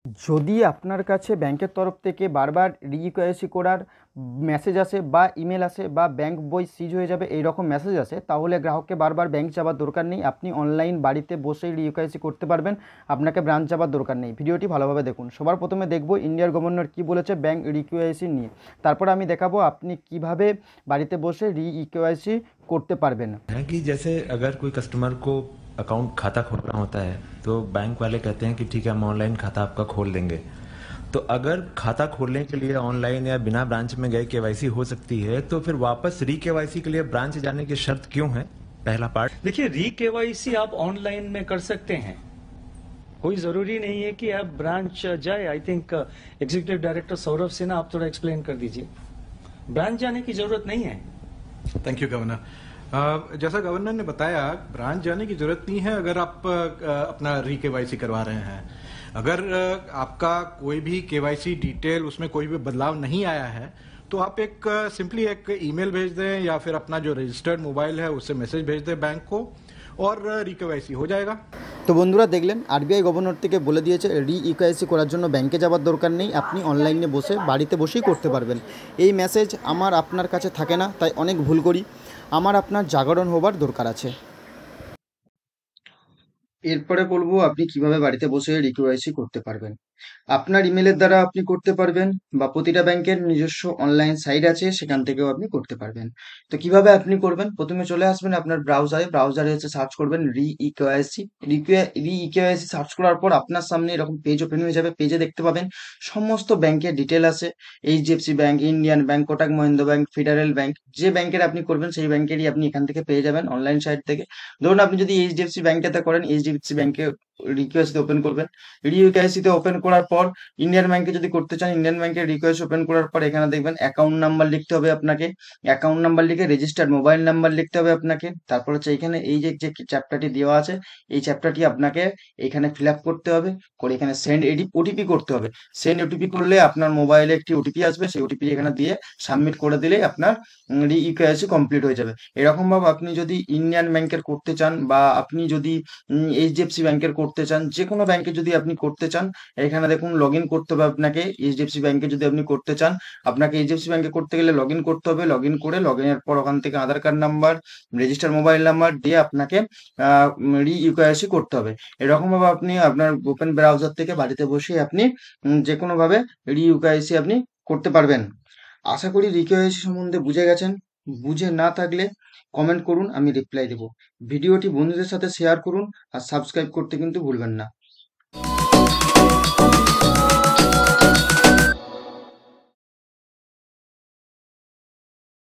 যদি আপনার কাছে ব্যাংকের তরফ থেকে বারবার রিইকেওয়াইসি করার মেসেজ আসে বা ইমেল আসে বা ব্যাংক বই সিজ হয়ে যাবে এই রকম মেসেজ আসে, তাহলে গ্রাহককে বারবার ব্যাংক যাবার দরকার নেই। আপনি অনলাইন বাড়িতে বসেই রিইকেওয়াইসি করতে পারবেন, আপনাকে ব্রাঞ্চ যাবার দরকার নেই। ভিডিওটি ভালোভাবে দেখুন। সবার প্রথমে দেখব ইন্ডিয়ার গভর্নর কী বলেছে ব্যাংক রিইকেওয়াইসি নিয়ে। তারপর আমি দেখাবো আপনি কিভাবে বাড়িতে বসে রিইকেওয়াইসি করতে পারবেন। है कि जैसे अगर कोई कस्टमर को अकाउंट खाता खोलना होता है तो बैंक वाले कहते हैं कि ठीक है हम ऑनलाइन खाता आपका खोल देंगे। तो अगर खाता खोलने के लिए ऑनलाइन या बिना ब्रांच में गए केवाईसी हो सकती है तो फिर वापस री केवाईसी के लिए ब्रांच जाने की शर्त क्यों है? पहला पार्ट। देखिए, री केवाईसी आप ऑनलाइन में कर सकते हैं, कोई जरूरी नहीं है कि आप ब्रांच जाए। I think executive director Saurabh Sinha, आप थोड़ा एक्सप्लेन कर दीजिए। ब्रांच जाने की जरूरत नहीं है। Thank you governor. जैसा गवर्नर ने बताया, ब्रांच जाने की जरूरत नहीं है अगर आप अपना री केवाईसी करवा रहे हैं। अगर आपका कोई भी केवाईसी डिटेल उसमें कोई भी बदलाव नहीं आया है तो आप एक सिंपली एक ईमेल भेज दें या फिर अपना जो रजिस्टर्ड मोबाइल है उससे मैसेज भेज दें बैंक को और री केवाईसी हो जाएगा। তো বন্ধুরা দেখলেন, আরবিআই গভর্নর থেকে বলে দিয়েছে রিইকেওয়াইসি করার জন্য ব্যাংকে যাওয়ার দরকার নেই, আপনি অনলাইনে বসে বাড়িতে বসেই করতে পারবেন। এই মেসেজ আমার আপনার কাছে থাকে না, তাই অনেক ভুল করি। আমার আপনার জাগরণ হবার দরকার আছে। এরপরে বলবো আপনি কিভাবে বাড়িতে বসে রিকেওয়াইসি করতে পারবেন। আপনার ইমেলের দ্বারা আপনি করতে পারবেন বা প্রতিটা ব্যাংকের নিজস্ব অনলাইন সাইট আছে, সেখান থেকেও আপনি করতে পারবেন। তো কিভাবে আপনি করবেন, প্রথমে চলে আসবেন আপনার ব্রাউজারে হচ্ছে সার্চ করবেন রিইকেওয়াইসি। রিইকেওয়াইসি সার্চ করার পর আপনার সামনে এরকম পেজ ওপেন হয়ে যাবে। পেজে দেখতে পাবেন সমস্ত ব্যাংকের ডিটেল আছে। HDFC bank, Indian bank, Kotak Mahindra bank, federal bank, যে ব্যাংকের আপনি করবেন সেই ব্যাংকেরই আপনি এখান থেকে পেয়ে যাবেন অনলাইন সাইট থেকে। ধরুন আপনি যদি এইচডিএফসি ব্যাংকটাতে করেন, এইচডিএফসি ব্যাংকে রিকোয়েস্ট ওপেন করবেন। রিকোয়েস্টে ওপেন করার পর ইন্ডিয়ান ব্যাংকে যদি করতে চান, ইন্ডিয়ান ব্যাংকের রিকোয়েস্ট ওপেন করার পর এখানে দেখবেন অ্যাকাউন্ট নাম্বার লিখতে হবে আপনাকে। অ্যাকাউন্ট নাম্বার লিখে রেজিস্টার্ড মোবাইল নাম্বার লিখতে হবে আপনাকে। তারপর হচ্ছে এখানে এই যে যে চ্যাপ্টারটি দেওয়া আছে, এই চ্যাপ্টারটি আপনাকে এখানে ফিল আপ করতে হবে। করে এখানে সেন্ড ওটিপি করতে হবে। সেন্ড ওটিপি করলে আপনার মোবাইলে একটি ওটিপি আসবে, সেই ওটিপি এখানে দিয়ে সাবমিট করে দিলেই আপনার রিইকেওয়াইসি কমপ্লিট হয়ে যাবে। এরকম ভাবে আপনি যদি ইন্ডিয়ান ব্যাংকের করতে চান বা আপনি যদি এইচডিএফসি ব্যাংকের করতে চান, যে কোনো ব্যাংকে যদি আপনি করতে চান, এখানে দেখুন লগ ইন করতে হবে আপনাকে। এইচডিএফসি ব্যাংকে যদি আপনি করতে চান, আপনাকে এইচডিএফসি ব্যাংকে করতে গেলে লগ ইন করতে হবে। লগ ইন করে লগ ইনের পর ওখান থেকে Aadhaar card number, register mobile number দিয়ে আপনাকে রিইকেওয়াইসি করতে হবে। এরকম ভাবে আপনি আপনার ওপেন ব্রাউজার থেকে বাড়িতে বসে আপনি যে কোনো ভাবে রিইকেওয়াইসি আপনি করতে পারবেন। আশা করি রিকেওয়াইসি সম্বন্ধে বুঝে গেছেন। বুঝে না থাকলে কমেন্ট করুন, আমি রিপ্লাই দেব। ভিডিওটি বন্ধুদের সাথে শেয়ার করুন আর সাবস্ক্রাইব করতে কিন্তু ভুলবেন না।